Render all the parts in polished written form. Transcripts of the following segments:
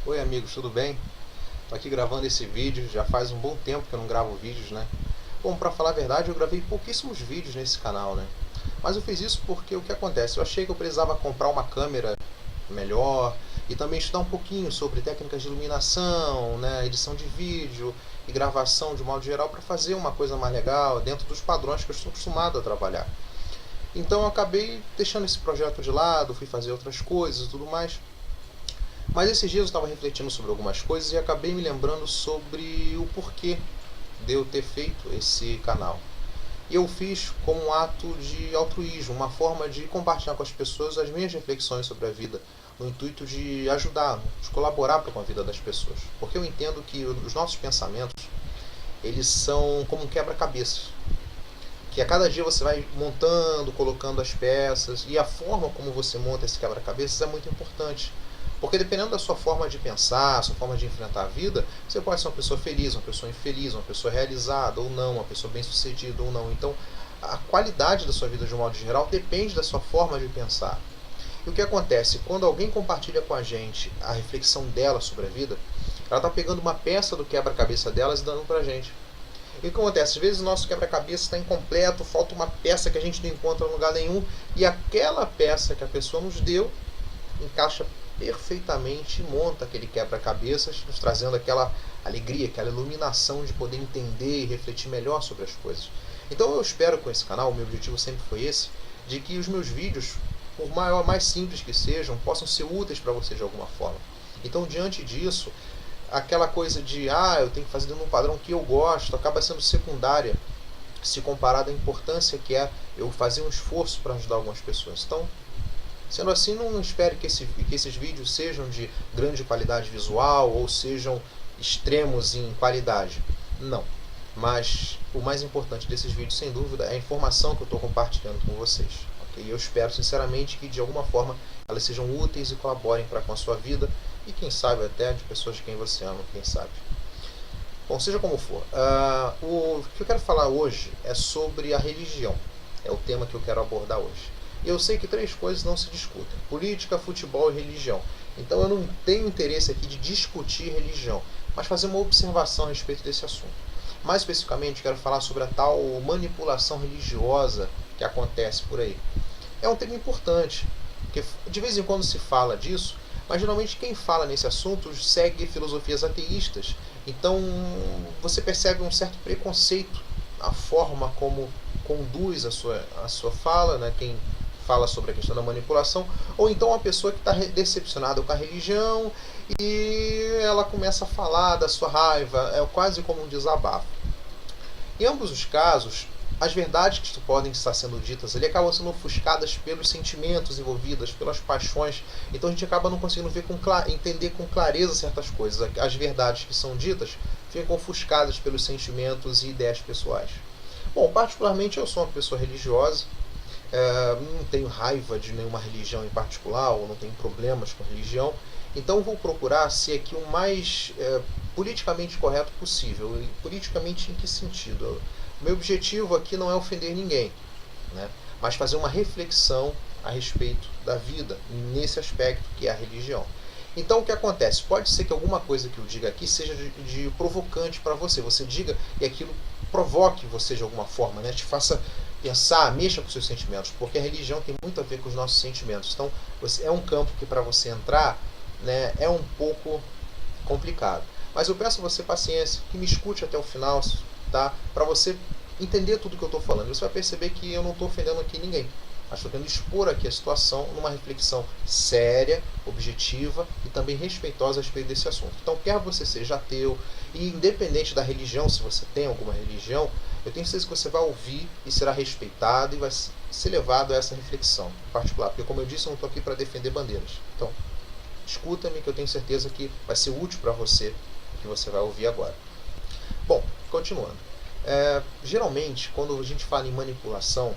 Oi amigos, tudo bem? Tô aqui gravando esse vídeo, já faz um bom tempo que eu não gravo vídeos, né? Bom, pra falar a verdade, eu gravei pouquíssimos vídeos nesse canal, né? Mas eu fiz isso porque o que acontece? Eu achei que eu precisava comprar uma câmera melhor e também estudar um pouquinho sobre técnicas de iluminação, né, edição de vídeo e gravação de modo geral para fazer uma coisa mais legal dentro dos padrões que eu estou acostumado a trabalhar. Então eu acabei deixando esse projeto de lado, fui fazer outras coisas e tudo mais. Mas esses dias eu estava refletindo sobre algumas coisas e acabei me lembrando sobre o porquê de eu ter feito esse canal. E eu fiz como um ato de altruísmo, uma forma de compartilhar com as pessoas as minhas reflexões sobre a vida, no intuito de ajudar, de colaborar com a vida das pessoas. Porque eu entendo que os nossos pensamentos, eles são como um quebra-cabeças. Que a cada dia você vai montando, colocando as peças, e a forma como você monta esse quebra-cabeças é muito importante. Porque dependendo da sua forma de pensar, sua forma de enfrentar a vida, você pode ser uma pessoa feliz, uma pessoa infeliz, uma pessoa realizada ou não, uma pessoa bem-sucedida ou não. Então, a qualidade da sua vida de um modo geral depende da sua forma de pensar. E o que acontece? Quando alguém compartilha com a gente a reflexão dela sobre a vida, ela está pegando uma peça do quebra-cabeça delas e dando pra gente. E o que acontece? Às vezes o nosso quebra-cabeça está incompleto, falta uma peça que a gente não encontra em lugar nenhum, e aquela peça que a pessoa nos deu encaixa perfeitamente e monta aquele quebra-cabeças, nos trazendo aquela alegria, aquela iluminação de poder entender e refletir melhor sobre as coisas. Então eu espero com esse canal, o meu objetivo sempre foi esse, de que os meus vídeos, por mais simples que sejam, possam ser úteis para você de alguma forma. Então, diante disso, aquela coisa de eu tenho que fazer dentro de um padrão que eu gosto, acaba sendo secundária se comparado à importância que é eu fazer um esforço para ajudar algumas pessoas. Então, sendo assim, não espere que esses vídeos sejam de grande qualidade visual ou sejam extremos em qualidade. Não. Mas o mais importante desses vídeos, sem dúvida, é a informação que eu estou compartilhando com vocês. Okay? Eu espero sinceramente que de alguma forma elas sejam úteis e colaborem para com a sua vida e quem sabe até de pessoas de quem você ama, quem sabe. Bom, seja como for, o que eu quero falar hoje é sobre a religião. É o tema que eu quero abordar hoje. E eu sei que três coisas não se discutem: política, futebol e religião. Então eu não tenho interesse aqui de discutir religião, mas fazer uma observação a respeito desse assunto. Mais especificamente, quero falar sobre a tal manipulação religiosa que acontece por aí. É um tema importante, porque de vez em quando se fala disso, mas geralmente quem fala nesse assunto segue filosofias ateístas. Então você percebe um certo preconceito na forma como conduz a sua fala, né? Quem fala sobre a questão da manipulação, ou então uma pessoa que está decepcionada com a religião e ela começa a falar da sua raiva, é quase como um desabafo. Em ambos os casos, as verdades que podem estar sendo ditas ali acabam sendo ofuscadas pelos sentimentos envolvidos, pelas paixões. Então a gente acaba não conseguindo entender com clareza certas coisas. As verdades que são ditas ficam ofuscadas pelos sentimentos e ideias pessoais. Bom, particularmente eu sou uma pessoa religiosa, não tenho raiva de nenhuma religião em particular, ou não tenho problemas com religião. Então vou procurar ser aqui o mais politicamente correto possível. E politicamente em que sentido? O meu objetivo aqui não é ofender ninguém, né? Mas fazer uma reflexão a respeito da vida nesse aspecto que é a religião. Então o que acontece? Pode ser que alguma coisa que eu diga aqui seja de provocante para você. Você diga e aquilo provoque você de alguma forma, né? Te faça pensar, mexa com seus sentimentos, porque a religião tem muito a ver com os nossos sentimentos. Então é um campo que para você entrar, né, é um pouco complicado. Mas eu peço a você paciência, que me escute até o final, tá? Para você entender tudo que eu estou falando. Você vai perceber que eu não estou ofendendo aqui ninguém. Mas estou querendo expor aqui a situação numa reflexão séria, objetiva e também respeitosa a respeito desse assunto. Então, quer você seja ateu, e independente da religião, se você tem alguma religião, eu tenho certeza que você vai ouvir e será respeitado e vai ser levado a essa reflexão em particular. Porque, como eu disse, eu não estou aqui para defender bandeiras. Então, escuta-me que eu tenho certeza que vai ser útil para você o que você vai ouvir agora. Bom, continuando. Geralmente, quando a gente fala em manipulação,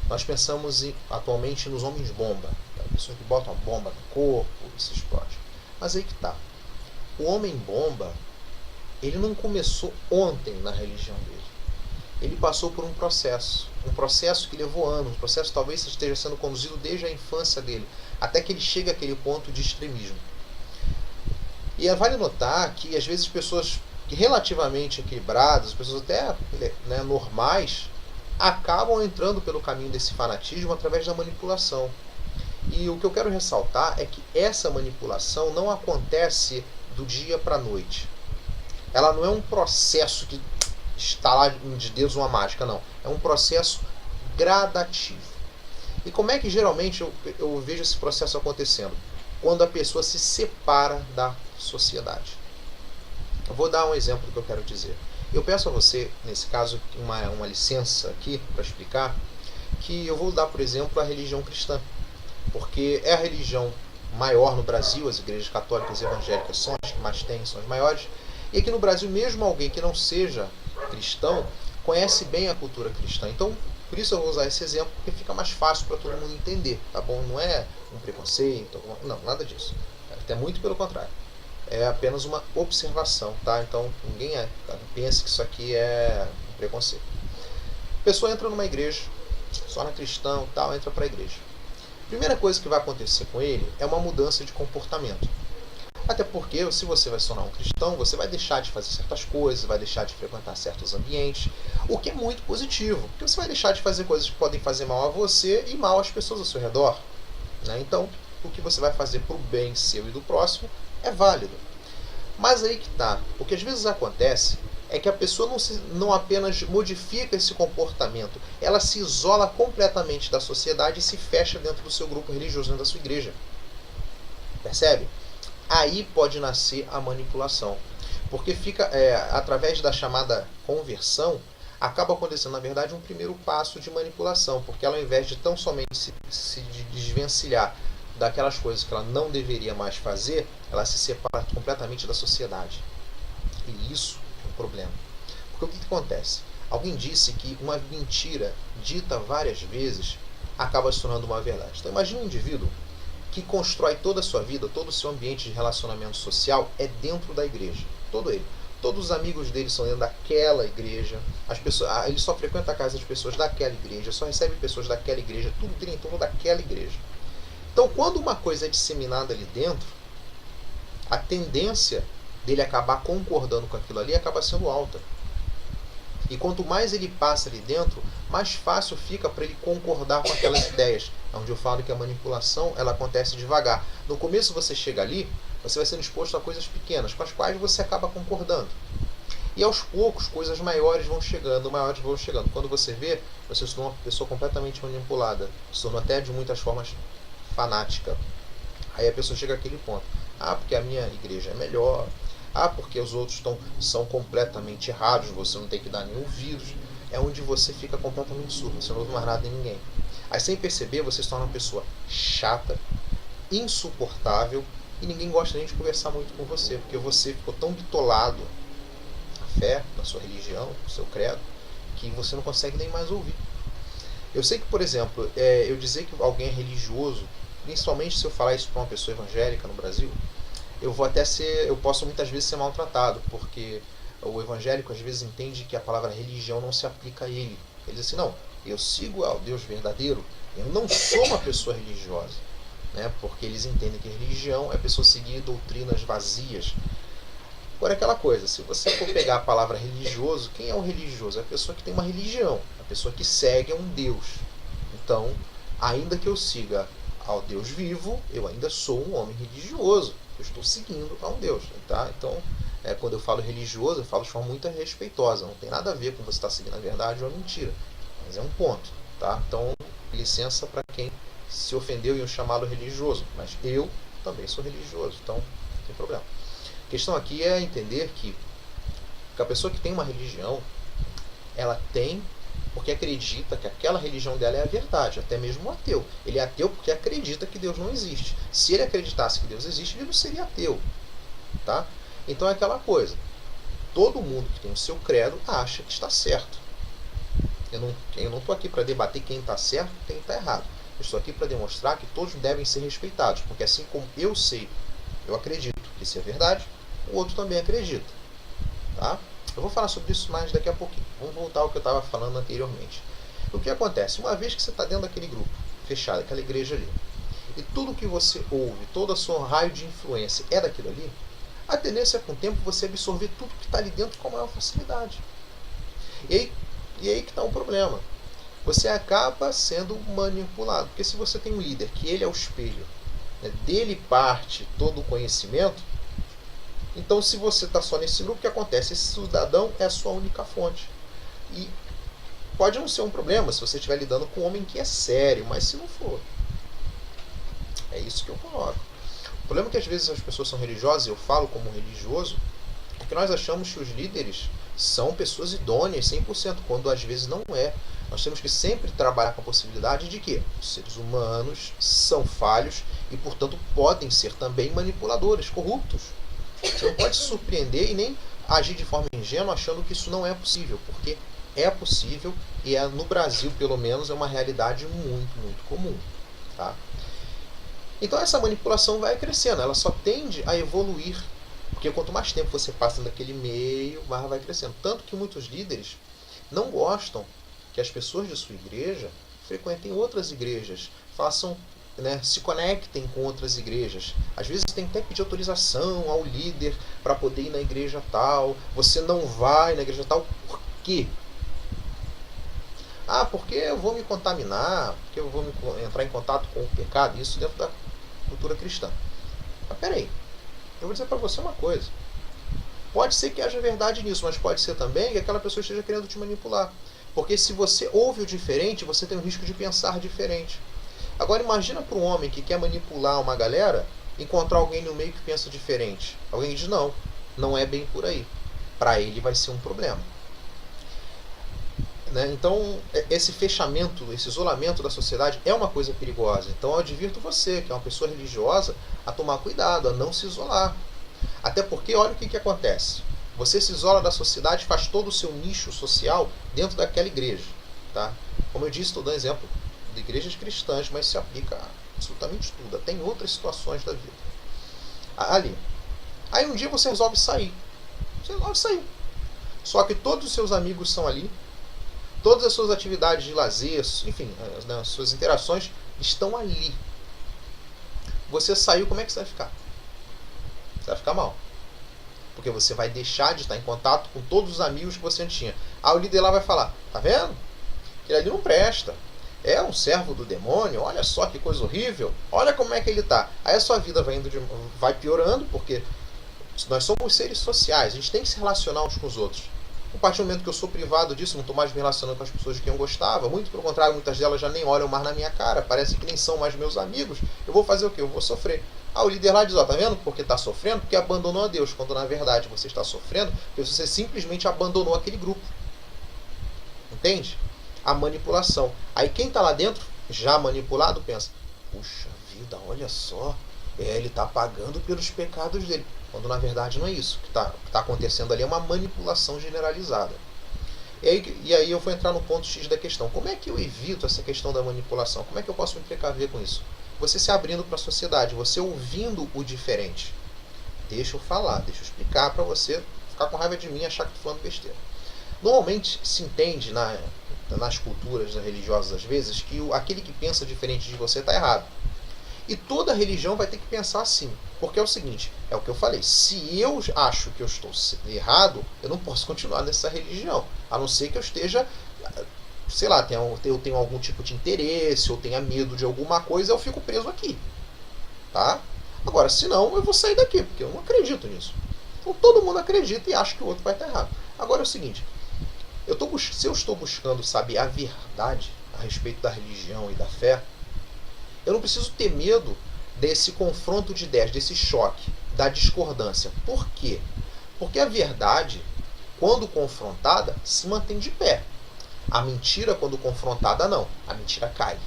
nós pensamos atualmente nos homens-bomba, pessoas que botam a bomba no corpo e se explodem. Mas aí que tá. O homem-bomba, ele não começou ontem na religião dele. Ele passou por um processo que levou anos, um processo que talvez esteja sendo conduzido desde a infância dele, até que ele chegue àquele ponto de extremismo. E vale notar que às vezes pessoas relativamente equilibradas, pessoas até, né, normais, acabam entrando pelo caminho desse fanatismo através da manipulação. E o que eu quero ressaltar é que essa manipulação não acontece do dia para a noite. Ela não é um processo que está lá de Deus uma mágica, não. É um processo gradativo. E como é que geralmente eu vejo esse processo acontecendo? Quando a pessoa se separa da sociedade. Eu vou dar um exemplo do que eu quero dizer. Eu peço a você, nesse caso, uma licença aqui para explicar, que eu vou dar, por exemplo, a religião cristã. Porque é a religião maior no Brasil, as igrejas católicas e evangélicas são as que mais têm, são as maiores. E aqui no Brasil, mesmo alguém que não seja cristão, conhece bem a cultura cristã. Então, por isso eu vou usar esse exemplo, porque fica mais fácil para todo mundo entender, tá bom? Não é um preconceito, não, nada disso. Até muito pelo contrário. É apenas uma observação, tá? Então, ninguém pense que isso aqui é um preconceito. A pessoa entra numa igreja, só na cristã, tal, entra para a igreja. A primeira coisa que vai acontecer com ele é uma mudança de comportamento. Até porque, se você vai se tornar um cristão, você vai deixar de fazer certas coisas, vai deixar de frequentar certos ambientes, o que é muito positivo, porque você vai deixar de fazer coisas que podem fazer mal a você e mal às pessoas ao seu redor, né? Então, o que você vai fazer para o bem seu e do próximo é válido. Mas aí que tá, o que às vezes acontece é que a pessoa não apenas modifica esse comportamento, ela se isola completamente da sociedade e se fecha dentro do seu grupo religioso, dentro da sua igreja. Percebe? Aí pode nascer a manipulação. Porque fica, através da chamada conversão, acaba acontecendo, na verdade, um primeiro passo de manipulação. Porque ela, ao invés de tão somente se desvencilhar daquelas coisas que ela não deveria mais fazer, ela se separa completamente da sociedade. E isso é um problema. Porque o que acontece? Alguém disse que uma mentira dita várias vezes acaba se tornando uma verdade. Então imagine um indivíduo que constrói toda a sua vida, todo o seu ambiente de relacionamento social é dentro da igreja. Todo ele. Todos os amigos dele são dentro daquela igreja. Ele só frequenta a casa das pessoas daquela igreja, só recebe pessoas daquela igreja, tudo dele em torno daquela igreja. Então, quando uma coisa é disseminada ali dentro, a tendência dele acabar concordando com aquilo ali acaba sendo alta. E quanto mais ele passa ali dentro, mais fácil fica para ele concordar com aquelas ideias. É onde eu falo que a manipulação ela acontece devagar. No começo você chega ali, você vai sendo exposto a coisas pequenas, com as quais você acaba concordando. E aos poucos, coisas maiores vão chegando, maiores vão chegando. Quando você vê, você se torna uma pessoa completamente manipulada. Se torna até de muitas formas fanática. Aí a pessoa chega àquele ponto. Ah, porque a minha igreja é melhor. Ah, porque os outros são completamente errados, você não tem que dar nenhum ouvidos. É onde você fica completamente surdo, você não ouve mais nada de ninguém. Aí sem perceber, você se torna uma pessoa chata, insuportável, e ninguém gosta nem de conversar muito com você, porque você ficou tão bitolado na fé, na sua religião, no seu credo, que você não consegue nem mais ouvir. Eu sei que, por exemplo, eu dizer que alguém é religioso, principalmente se eu falar isso para uma pessoa evangélica no Brasil, eu posso muitas vezes ser maltratado, porque o evangélico às vezes entende que a palavra religião não se aplica a ele. Ele diz assim, não, eu sigo ao Deus verdadeiro, eu não sou uma pessoa religiosa, né? Porque eles entendem que religião é a pessoa seguir doutrinas vazias. Agora aquela coisa, se você for pegar a palavra religioso, quem é o religioso? É a pessoa que tem uma religião, a pessoa que segue a um Deus. Então, ainda que eu siga ao Deus vivo, eu ainda sou um homem religioso. Eu estou seguindo a um Deus, tá? Então, quando eu falo religioso, eu falo de forma muito respeitosa. Não tem nada a ver com você estar seguindo a verdade ou a mentira. Mas é um ponto, tá? Então, licença para quem se ofendeu em eu chamá-lo religioso. Mas eu também sou religioso, então não tem problema. A questão aqui é entender que a pessoa que tem uma religião, ela tem porque acredita que aquela religião dela é a verdade, até mesmo o ateu. Ele é ateu porque acredita que Deus não existe. Se ele acreditasse que Deus existe, ele não seria ateu. Tá? Então é aquela coisa. Todo mundo que tem o seu credo acha que está certo. Eu não estou aqui para debater quem está certo e quem está errado. Eu estou aqui para demonstrar que todos devem ser respeitados, porque assim como eu sei, eu acredito que isso é verdade, o outro também acredita. Tá? Eu vou falar sobre isso mais daqui a pouquinho. Vamos voltar ao que eu estava falando anteriormente. O que acontece? Uma vez que você está dentro daquele grupo fechado, aquela igreja ali, e tudo que você ouve, todo o seu raio de influência é daquilo ali, tendência é, com o tempo, você absorver tudo que está ali dentro com a maior facilidade. E aí que está o problema. Você acaba sendo manipulado. Porque se você tem um líder que ele é o espelho, né, dele parte todo o conhecimento, então se você está só nesse grupo, o que acontece? Esse cidadão é a sua única fonte. E pode não ser um problema se você estiver lidando com um homem que é sério, mas se não for. É isso que eu coloco. O problema é que às vezes as pessoas são religiosas, e eu falo como religioso, é que nós achamos que os líderes são pessoas idôneas 100%, quando às vezes não é. Nós temos que sempre trabalhar com a possibilidade de que os seres humanos são falhos e, portanto, podem ser também manipuladores, corruptos. Você não pode se surpreender e nem agir de forma ingênua achando que isso não é possível, porque é possível e no Brasil, pelo menos, é uma realidade muito, muito comum. Tá? Então essa manipulação vai crescendo, ela só tende a evoluir, porque quanto mais tempo você passa naquele meio, mais vai crescendo. Tanto que muitos líderes não gostam que as pessoas de sua igreja frequentem outras igrejas, façam, né, se conectem com outras igrejas. Às vezes tem até que pedir autorização ao líder para poder ir na igreja tal. Você não vai na igreja tal, por quê? Ah, porque eu vou me contaminar, porque eu vou entrar em contato com o pecado, isso dentro da cultura cristã. Mas peraí, eu vou dizer para você uma coisa. Pode ser que haja verdade nisso, mas pode ser também que aquela pessoa esteja querendo te manipular. Porque se você ouve o diferente, você tem o risco de pensar diferente. Agora imagina para um homem que quer manipular uma galera, encontrar alguém no meio que pensa diferente. Alguém diz, não, não é bem por aí. Para ele vai ser um problema. Né? Então, esse fechamento, esse isolamento da sociedade é uma coisa perigosa. Então eu advirto você, que é uma pessoa religiosa, a tomar cuidado, a não se isolar. Até porque, olha o que acontece. Você se isola da sociedade, faz todo o seu nicho social dentro daquela igreja. Tá? Como eu disse, estou dando exemplo de igrejas cristãs, mas se aplica a absolutamente tudo. Tem outras situações da vida. Ali. Aí um dia você resolve sair. Você resolve sair. Só que todos os seus amigos são ali. Todas as suas atividades de lazer, enfim, as suas interações estão ali. Você saiu, como é que você vai ficar? Você vai ficar mal. Porque você vai deixar de estar em contato com todos os amigos que você tinha. O líder lá vai falar, tá vendo? Aquele ali não presta. É um servo do demônio, olha só que coisa horrível. Olha como é que ele está. Aí a sua vida vai piorando, porque nós somos seres sociais, a gente tem que se relacionar uns com os outros. A partir do momento que eu sou privado disso, não estou mais me relacionando com as pessoas de quem eu gostava, muito pelo contrário, muitas delas já nem olham mais na minha cara, parece que nem são mais meus amigos, eu vou fazer o quê? Eu vou sofrer. O líder lá diz, tá vendo? Porque está sofrendo? Porque abandonou a Deus, quando na verdade você está sofrendo porque você simplesmente abandonou aquele grupo. Entende? A manipulação. Aí quem está lá dentro, já manipulado, pensa, puxa vida, olha só, ele está pagando pelos pecados dele. Quando na verdade não é isso. O que está acontecendo ali é uma manipulação generalizada. E aí eu vou entrar no ponto X da questão. Como é que eu evito essa questão da manipulação? Como é que eu posso me precaver com isso? Você se abrindo para a sociedade, você ouvindo o diferente. Deixa eu falar, deixa eu explicar para você ficar com raiva de mim e achar que estou falando besteira. Normalmente se entende nas culturas religiosas, às vezes, que aquele que pensa diferente de você está errado. E toda religião vai ter que pensar assim. Porque é o seguinte, é o que eu falei, se eu acho que eu estou errado, eu não posso continuar nessa religião. A não ser que eu esteja, sei lá, eu tenho algum tipo de interesse, ou tenha medo de alguma coisa, eu fico preso aqui. Tá? Agora, se não, eu vou sair daqui, porque eu não acredito nisso. Então todo mundo acredita e acha que o outro vai estar errado. Agora é o seguinte, se eu estou buscando saber a verdade a respeito da religião e da fé, eu não preciso ter medo desse confronto de ideias, desse choque, da discordância. Por quê? Porque a verdade, quando confrontada, se mantém de pé. A mentira, quando confrontada, não. A mentira cai.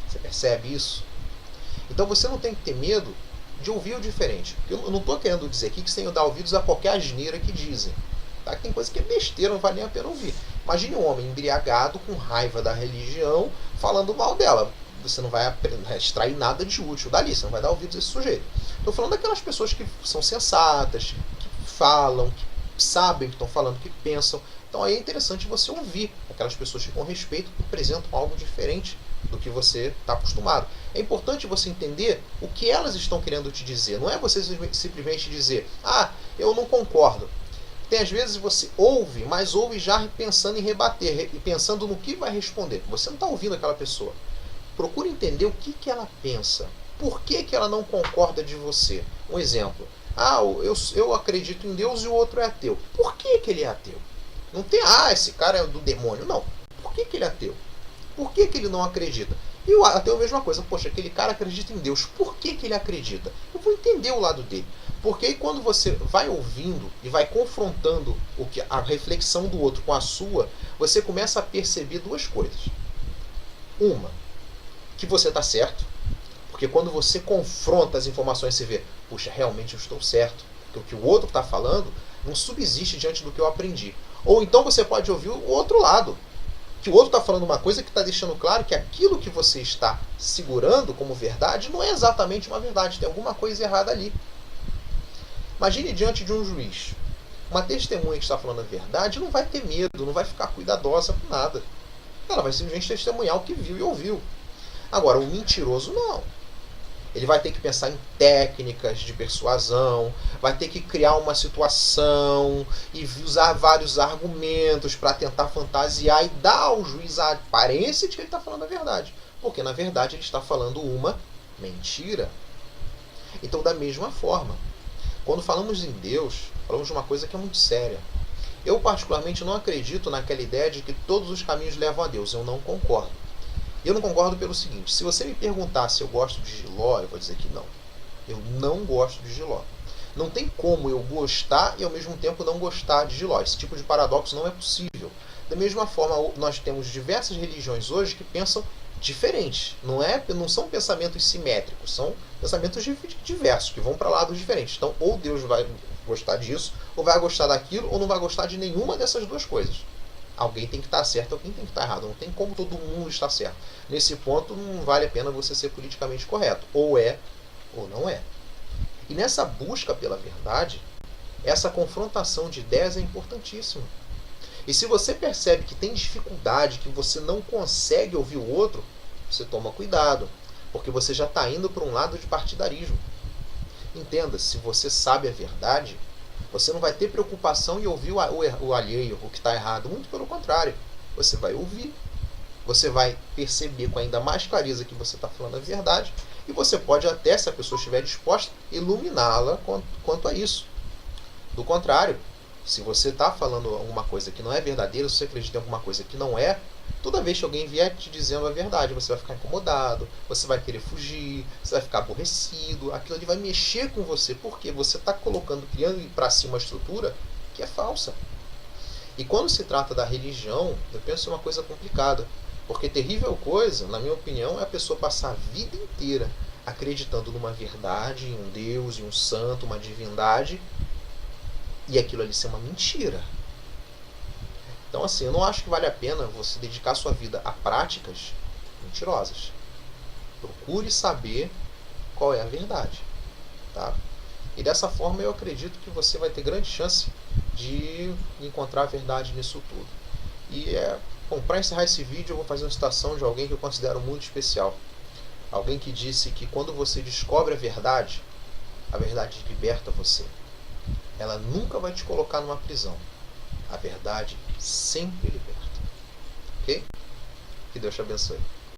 Você percebe isso? Então você não tem que ter medo de ouvir o diferente. Eu não estou querendo dizer aqui que você tem que dar ouvidos a qualquer asneira que dizem. Tá? Tem coisa que é besteira, não vale nem a pena ouvir. Imagine um homem embriagado, com raiva da religião, falando mal dela. Você não vai extrair nada de útil dali, você não vai dar ouvidos a esse sujeito. Estou falando daquelas pessoas que são sensatas, que falam, que sabem o que estão falando, que pensam. Então aí é interessante você ouvir aquelas pessoas que com respeito apresentam algo diferente do que você está acostumado. É importante você entender o que elas estão querendo te dizer. Não é você simplesmente dizer, ah, eu não concordo. Tem às vezes você ouve, mas ouve já pensando em rebater, pensando no que vai responder. Você não está ouvindo aquela pessoa. Procure entender o que ela pensa. Por que ela não concorda de você? Um exemplo. Ah, eu acredito em Deus e o outro é ateu. Por que ele é ateu? Não tem, esse cara é do demônio. Não. Por que ele é ateu? Por que ele não acredita? E o ateu é a mesma coisa. Poxa, aquele cara acredita em Deus. Por que ele acredita? Eu vou entender o lado dele. Porque aí quando você vai ouvindo e vai confrontando a reflexão do outro com a sua, você começa a perceber duas coisas. Uma, que você está certo. Porque quando você confronta as informações, você vê, puxa, realmente eu estou certo. Porque o que o outro está falando não subsiste diante do que eu aprendi. Ou então você pode ouvir o outro lado. Que o outro está falando uma coisa que está deixando claro que aquilo que você está segurando como verdade não é exatamente uma verdade. Tem alguma coisa errada ali. Imagine diante de um juiz. Uma testemunha que está falando a verdade não vai ter medo, não vai ficar cuidadosa com nada. Ela vai simplesmente testemunhar o que viu e ouviu. Agora, o mentiroso não. Ele vai ter que pensar em técnicas de persuasão, vai ter que criar uma situação e usar vários argumentos para tentar fantasiar e dar ao juiz a aparência de que ele está falando a verdade. Porque, na verdade, ele está falando uma mentira. Então, da mesma forma, quando falamos em Deus, falamos de uma coisa que é muito séria. Eu, particularmente, não acredito naquela ideia de que todos os caminhos levam a Deus. Eu não concordo. E eu não concordo pelo seguinte, se você me perguntar se eu gosto de Giló, eu vou dizer que não. Eu não gosto de Giló. Não tem como eu gostar e ao mesmo tempo não gostar de Giló. Esse tipo de paradoxo não é possível. Da mesma forma, nós temos diversas religiões hoje que pensam diferentes. Não são pensamentos simétricos, são pensamentos diversos, que vão para lados diferentes. Então, ou Deus vai gostar disso, ou vai gostar daquilo, ou não vai gostar de nenhuma dessas duas coisas. Alguém tem que estar certo, alguém tem que estar errado. Não tem como todo mundo estar certo. Nesse ponto, não vale a pena você ser politicamente correto. Ou é, ou não é. E nessa busca pela verdade, essa confrontação de ideias é importantíssima. E se você percebe que tem dificuldade, que você não consegue ouvir o outro, você toma cuidado. Porque você já está indo para um lado de partidarismo. Entenda, se você sabe a verdade, você não vai ter preocupação em ouvir o alheio, o que está errado. Muito pelo contrário. Você vai ouvir. Você vai perceber com ainda mais clareza que você está falando a verdade. E você pode até, se a pessoa estiver disposta, iluminá-la quanto a isso. Do contrário, se você está falando alguma coisa que não é verdadeira, se você acredita em alguma coisa que não é, toda vez que alguém vier te dizendo a verdade, você vai ficar incomodado, você vai querer fugir, você vai ficar aborrecido, aquilo ali vai mexer com você, porque você está criando para si uma estrutura que é falsa. E quando se trata da religião, eu penso que é uma coisa complicada, porque terrível coisa, na minha opinião, é a pessoa passar a vida inteira acreditando numa verdade, em um Deus, em um santo, uma divindade, e aquilo ali ser uma mentira. Então, assim, eu não acho que vale a pena você dedicar sua vida a práticas mentirosas. Procure saber qual é a verdade. Tá? E dessa forma eu acredito que você vai ter grande chance de encontrar a verdade nisso tudo. E para encerrar esse vídeo, eu vou fazer uma citação de alguém que eu considero muito especial. Alguém que disse que quando você descobre a verdade liberta você. Ela nunca vai te colocar numa prisão. A verdade sempre liberta. Ok? Que Deus te abençoe.